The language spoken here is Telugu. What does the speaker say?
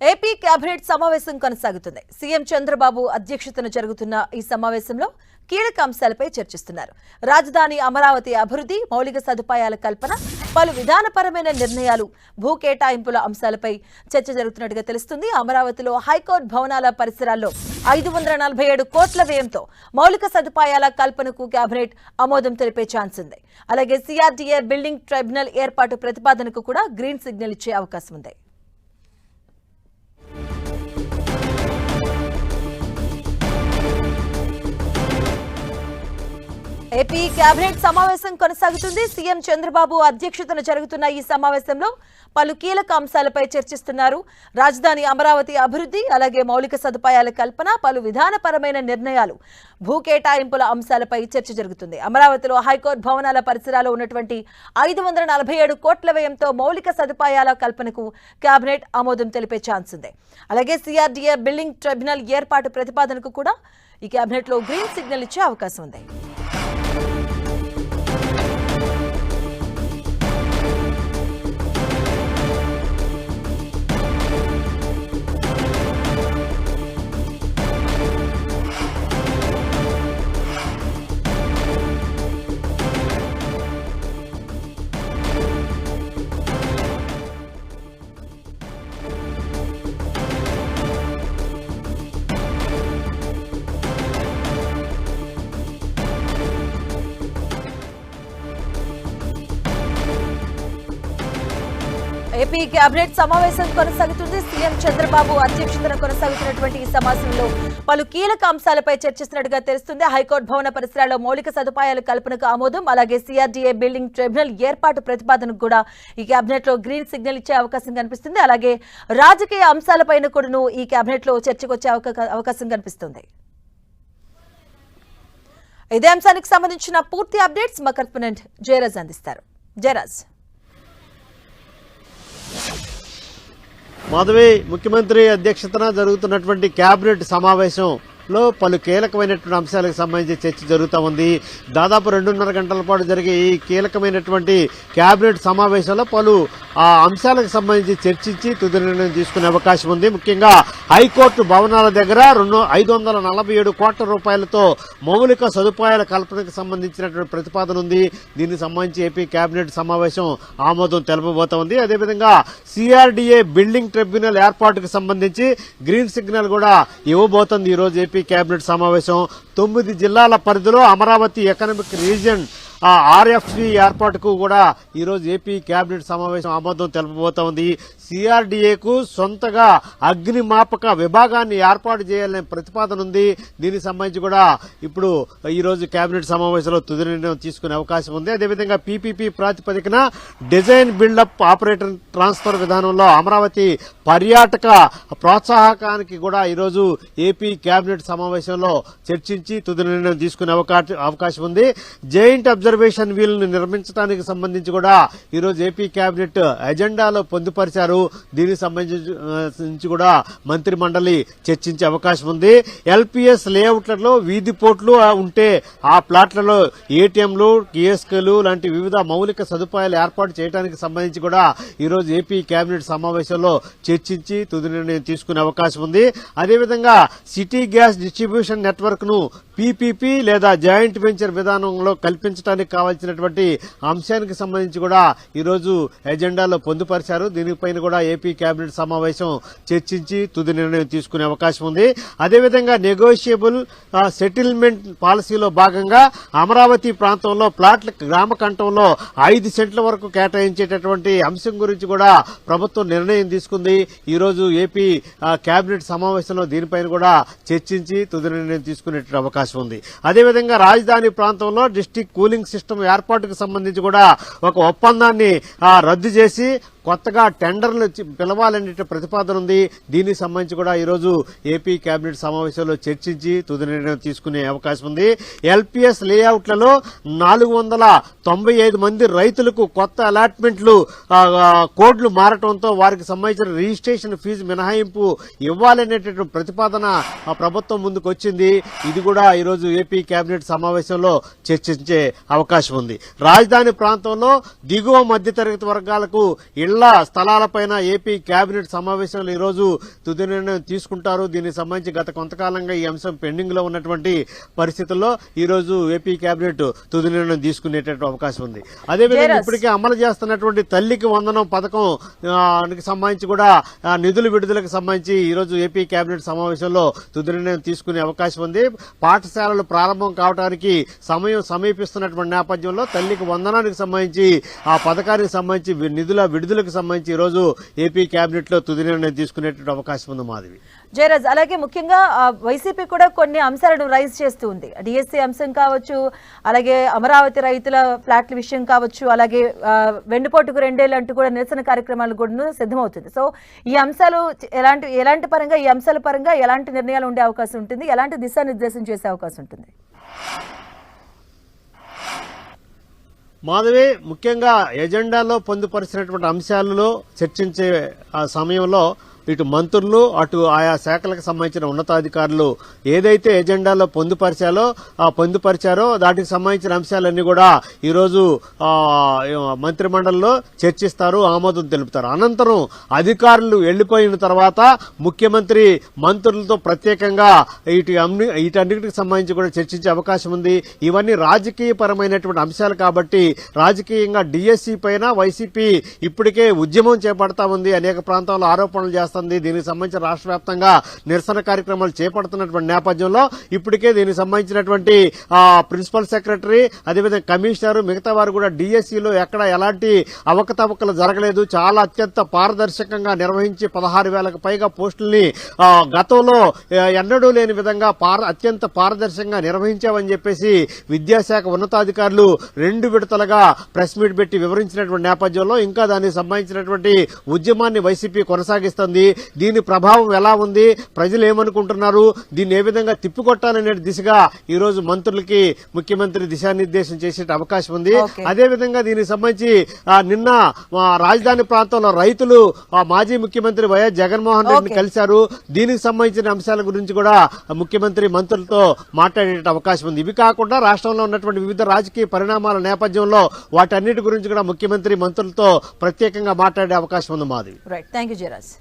ఏపీ కేబినెట్ సమావేశం కొనసాగుతుంది. సీఎం చంద్రబాబు అధ్యక్షతన జరుగుతున్న ఈ సమావేశంలో కీలక అంశాలపై చర్చిస్తున్నారు. రాజధాని అమరావతి అభివృద్ధి, మౌలిక సదుపాయాల కల్పన, పలు విధానపరమైన నిర్ణయాలు, భూ కేటాయింపుల అంశాలపై చర్చ జరుగుతున్నట్టుగా తెలుస్తుంది. అమరావతిలో హైకోర్టు భవనాల పరిసరాల్లో 547 కోట్ల వ్యయంతో మౌలిక సదుపాయాల కల్పనకు కేబినెట్ ఆమోదం తెలిపే ఛాన్స్ ఉంది. అలాగే సిఆర్డీఏ బిల్డింగ్ ట్రైబ్యునల్ ఏర్పాటు ప్రతిపాదనకు కూడా గ్రీన్ సిగ్నల్ ఇచ్చే అవకాశం ఉంది. ఏపీ కేబినెట్ సమావేశం కొనసాగుతుంది. సీఎం చంద్రబాబు అధ్యక్షతన జరుగుతున్న ఈ సమావేశంలో పలు కీలక అంశాలపై చర్చిస్తున్నారు. రాజధాని అమరావతి అభివృద్ధి, అలాగే మౌలిక సదుపాయాల కల్పన, పలు విధానపరమైన నిర్ణయాలు, భూ కేటాయింపుల అంశాలపై చర్చ జరుగుతుంది. అమరావతిలో హైకోర్టు భవనాల పరిసరాల్లో ఉన్నటువంటి 547 కోట్ల వ్యయంతో మౌలిక సదుపాయాల కల్పనకు కేబినెట్ ఆమోదం తెలిపే ఛాన్స్ ఉంది. అలాగే సిఆర్డీఏ బిల్డింగ్ ట్రైబ్యునల్ ఏర్పాటు ప్రతిపాదనకు కూడా ఈ కేబినెట్ లో గ్రీన్ సిగ్నల్ ఇచ్చే అవకాశం ఉంది. ఏపీ కేబినెట్ సమావేశం కొనసాగుతుంది. సీఎం చంద్రబాబు అధ్యక్షతన కొనసాగుతున్నటువంటి ఈ సమావేశంలో పలు కీలక అంశాలపై చర్చిస్తున్నట్టుగా తెలుస్తుంది. హైకోర్టు భవన పరిసరాల్లో మౌలిక సదుపాయాల కల్పనకు ఆమోదం, అలాగే సిఆర్డీఏ బిల్డింగ్ ట్రైబ్యునల్ ఏర్పాటు ప్రతిపాదనకు కూడా ఈ కేబినెట్ లో గ్రీన్ సిగ్నల్ ఇచ్చే అవకాశం కనిపిస్తుంది. అలాగే రాజకీయ అంశాలపైన కూడా ఈ కేబినెట్ లో చర్చకు వచ్చే అవకాశం కనిపిస్తుంది. ఇదే అంశానికి సంబంధించిన పూర్తి అప్డేట్స్ మా కరెస్పాండెంట్ జయరాజ్ అందిస్తారు. జయరాజ్. మాధవి, ముఖ్యమంత్రి అధ్యక్షతన జరుగుతున్నటువంటి కేబినెట్ సమావేశంలో పలు కీలకమైనటువంటి అంశాలకు సంబంధించి చర్చ జరుగుతూ ఉంది. దాదాపు 2.5 గంటల పాటు జరిగే ఈ కీలకమైనటువంటి కేబినెట్ సమావేశంలో పలు అంశాలకు సంబంధించి చర్చించి తుది నిర్ణయం తీసుకునే అవకాశం ఉంది. ముఖ్యంగా హైకోర్టు భవనాల దగ్గర 547 కోట్ల రూపాయలతో మౌలిక సదుపాయాల కల్పనకు సంబంధించినటువంటి ప్రతిపాదన ఉంది. దీనికి సంబంధించి ఏపీ కేబినెట్ సమావేశం ఆమోదం తెలపబోతోంది. అదేవిధంగా సిఆర్డీఏ బిల్డింగ్ ట్రైబ్యునల్ ఏర్పాటుకు సంబంధించి గ్రీన్ సిగ్నల్ కూడా ఇవ్వబోతోంది. ఈ రోజు ఏపీ కేబినెట్ సమావేశం 9 జిల్లాల పరిధిలో అమరావతి ఎకనామిక్ రీజియన్ ఆర్ఎఫ్సి ఏర్పాటుకు కూడా ఈ రోజు ఏపీ కేబినెట్ సమావేశం ఆమోదం తెలపబోతోంది. సిఆర్డీఏకు సొంతగా అగ్నిమాపక విభాగాన్ని ఏర్పాటు చేయాలనే ప్రతిపాదన ఉంది. దీనికి సంబంధించి కూడా ఇప్పుడు ఈ రోజు కేబినెట్ సమావేశంలో తుది నిర్ణయం తీసుకునే అవకాశం ఉంది. అదేవిధంగా పీపీపీ ప్రాతిపదికన డిజైన్ బిల్డప్ ఆపరేటర్ ట్రాన్స్ఫర్ విధానంలో అమరావతి పర్యాటక ప్రోత్సాహకానికి కూడా ఈరోజు ఏపీ కేబినెట్ సమావేశంలో చర్చించి తుది నిర్ణయం తీసుకునే అవకాశం ఉంది. జాయింట్ అబ్జర్వేషన్ వీల్ నిర్మించడానికి సంబంధించి కూడా ఈరోజు ఏపీ కేబినెట్ ఎజెండాలో పొందుపరిచారు. దీనికి సంబంధించి కూడా మంత్రి మండలి చర్చించే అవకాశం ఉంది. ఎల్పీఎస్ లేఅవుట్లలో వీధి పోర్ట్లు ఉంటే ఆ ప్లాట్లలో ఏటీఎంలు, కియోస్కులు లాంటి వివిధ మౌలిక సదుపాయాలు ఏర్పాటు చేయడానికి సంబంధించి కూడా ఈరోజు ఏపీ కేబినెట్ సమావేశంలో చర్చించి తుది నిర్ణయం తీసుకునే అవకాశం ఉంది. అదేవిధంగా సిటీ గ్యాస్ డిస్ట్రిబ్యూషన్ నెట్వర్క్ ను పీపీపీ లేదా జాయింట్ వెంచర్ విధానంలో కల్పించడానికి కావాల్సినటువంటి అంశానికి సంబంధించి కూడా ఈరోజు ఎజెండాలో పొందుపరిచారు. దీనిపైన కూడా ఏపీ కేబినెట్ సమావేశం చర్చించి తుది నిర్ణయం తీసుకునే అవకాశం ఉంది. అదేవిధంగా నెగోషియబుల్ సెటిల్మెంట్ పాలసీలో భాగంగా అమరావతి ప్రాంతంలో ప్లాట్ల గ్రామ కంఠంలో 5 సెంట్ల వరకు కేటాయించేటటువంటి అంశం గురించి కూడా ప్రభుత్వం నిర్ణయం తీసుకుంది. ఈ రోజు ఏపీ కేబినెట్ సమావేశంలో దీనిపైన కూడా చర్చించి తుది నిర్ణయం తీసుకునే అవకాశం ఉంది. అదేవిధంగా రాజధాని ప్రాంతంలో డిస్ట్రిక్ట్ కూలింగ్ సిస్టమ్ ఏర్పాటుకు సంబంధించి కూడా ఒక ఒప్పందాన్ని రద్దు చేసి కొత్తగా టెండర్లు పిలవాలనే ప్రతిపాదన ఉంది. దీనికి సంబంధించి కూడా ఈరోజు ఏపీ కేబినెట్ సమావేశంలో చర్చించి తుది నిర్ణయం తీసుకునే అవకాశం ఉంది. ఎల్పీఎస్ లేఅవుట్లలో 495 మంది రైతులకు కొత్త అలాట్మెంట్లు కోడ్లు మారటంతో వారికి సంబంధించిన రిజిస్ట్రేషన్ ఫీజు మినహాయింపు ఇవ్వాలనేటటువంటి ప్రతిపాదన ప్రభుత్వం ముందుకు వచ్చింది. ఇది కూడా ఈరోజు ఏపీ కేబినెట్ సమావేశంలో చర్చించే అవకాశం ఉంది. రాజధాని ప్రాంతంలో దిగువ మధ్యతరగతి వర్గాలకు ఇళ్ల ఇళ్ల స్థలాలపైన ఏపీ కేబినెట్ సమావేశంలో ఈరోజు తుది నిర్ణయం తీసుకుంటారు. దీనికి సంబంధించి గత కొంతకాలంగా ఈ అంశం పెండింగ్ లో ఉన్నటువంటి పరిస్థితుల్లో ఈ రోజు ఏపీ కేబినెట్ తుది నిర్ణయం తీసుకునేటటువంటి అవకాశం ఉంది. అదేవిధంగా ఇప్పటికే అమలు చేస్తున్నటువంటి తల్లికి వందనం పథకం సంబంధించి కూడా నిధుల విడుదలకు సంబంధించి ఈ రోజు ఏపీ కేబినెట్ సమావేశంలో తుది నిర్ణయం తీసుకునే అవకాశం ఉంది. పాఠశాలలు ప్రారంభం కావడానికి సమయం సమీపిస్తున్నటువంటి నేపథ్యంలో తల్లికి వందనానికి సంబంధించి ఆ పథకానికి సంబంధించి నిధుల విడుదలకు సంబంధించి ఈ రోజు ఏపీ కేబినెట్ లో తుది నిర్ణయం తీసుకునేటువంటి అవకాశం ఉంది. మాధవి, జయరాజ్, అలాగే ముఖ్యంగా వైసీపీ కూడా కొన్ని అంశాలను రైజ్ చేస్తూ ఉంది. డిఎస్సీ అంశం కావచ్చు, అలాగే అమరావతి రైతుల ఫ్లాట్ల విషయం కావచ్చు, అలాగే వెన్నుపోటుకు 2 ఏళ్ళు అంటూ కూడా నిరసన కార్యక్రమాలు కూడా సిద్ధమవుతుంది. సో ఈ అంశాలు ఎలాంటి పరంగా ఈ అంశాల పరంగా ఎలాంటి నిర్ణయాలు ఉండే అవకాశం ఉంటుంది, ఎలాంటి దిశానిర్దేశం చేసే అవకాశం ఉంటుంది? మాధవి, ముఖ్యంగా ఎజెండాలో పొందుపరిచినటువంటి అంశాలలో చర్చించే ఆ సమయంలో ఇటు మంత్రులు అటు ఆయా శాఖలకు సంబంధించిన ఉన్నతాధికారులు ఏదైతే ఎజెండాలో పొందుపరిచారో దానికి సంబంధించిన అంశాలన్నీ కూడా ఈరోజు మంత్రిమండలిలో చర్చిస్తారు, ఆమోదం తెలుపుతారు. అనంతరం అధికారులు వెళ్లిపోయిన తర్వాత ముఖ్యమంత్రి మంత్రులతో ప్రత్యేకంగా వీటన్నిటికి సంబంధించి కూడా చర్చించే అవకాశం ఉంది. ఇవన్నీ రాజకీయపరమైనటువంటి అంశాలు కాబట్టి రాజకీయంగా డిఎస్సీ పైన వైసీపీ ఇప్పటికే ఉద్యమం చేపడతా ఉంది, అనేక ప్రాంతాల్లో ఆరోపణలు చేస్తుంది. దీనికి సంబంధించి రాష్ట్ర వ్యాప్తంగా నిరసన కార్యక్రమాలు చేపడుతున్నటువంటి నేపథ్యంలో ఇప్పటికే దీనికి సంబంధించినటువంటి ప్రిన్సిపల్ సెక్రటరీ, అదేవిధంగా కమిషనర్, మిగతా వారు కూడా డిఎస్సీలో ఎక్కడ ఎలాంటి అవకతవకలు జరగలేదు, చాలా అత్యంత పారదర్శకంగా నిర్వహించి 16,000కు పైగా పోస్టుల్ని గతంలో ఎన్నడూ లేని విధంగా అత్యంత పారదర్శకంగా నిర్వహించామని చెప్పేసి విద్యాశాఖ ఉన్నతాధికారులు 2 విడతలుగా ప్రెస్ మీట్ పెట్టి వివరించినటువంటి నేపథ్యంలో ఇంకా దానికి సంబంధించినటువంటి ఉద్యమాన్ని వైసీపీ కొనసాగిస్తుంది. దీని ప్రభావం ఎలా ఉంది, ప్రజలు ఏమనుకుంటున్నారు, దీన్ని ఏ విధంగా తిప్పికొట్టాలనే దిశగా ఈ రోజు మంత్రులకి ముఖ్యమంత్రి దిశానిర్దేశం చేసే అవకాశం ఉంది. అదేవిధంగా దీనికి సంబంధించి నిన్న రాజధాని ప్రాంతంలో రైతులు మాజీ ముఖ్యమంత్రి వైఎస్ జగన్మోహన్ రెడ్డిని కలిశారు. దీనికి సంబంధించిన అంశాల గురించి కూడా ముఖ్యమంత్రి మంత్రులతో మాట్లాడే అవకాశం ఉంది. ఇవి కాకుండా రాష్ట్రంలో ఉన్నటువంటి వివిధ రాజకీయ పరిణామాల నేపథ్యంలో వాటన్నిటి గురించి కూడా ముఖ్యమంత్రి మంత్రులతో ప్రత్యేకంగా మాట్లాడే అవకాశం ఉంది. మాది రైట్, థ్యాంక్ యూ జయరాజ్.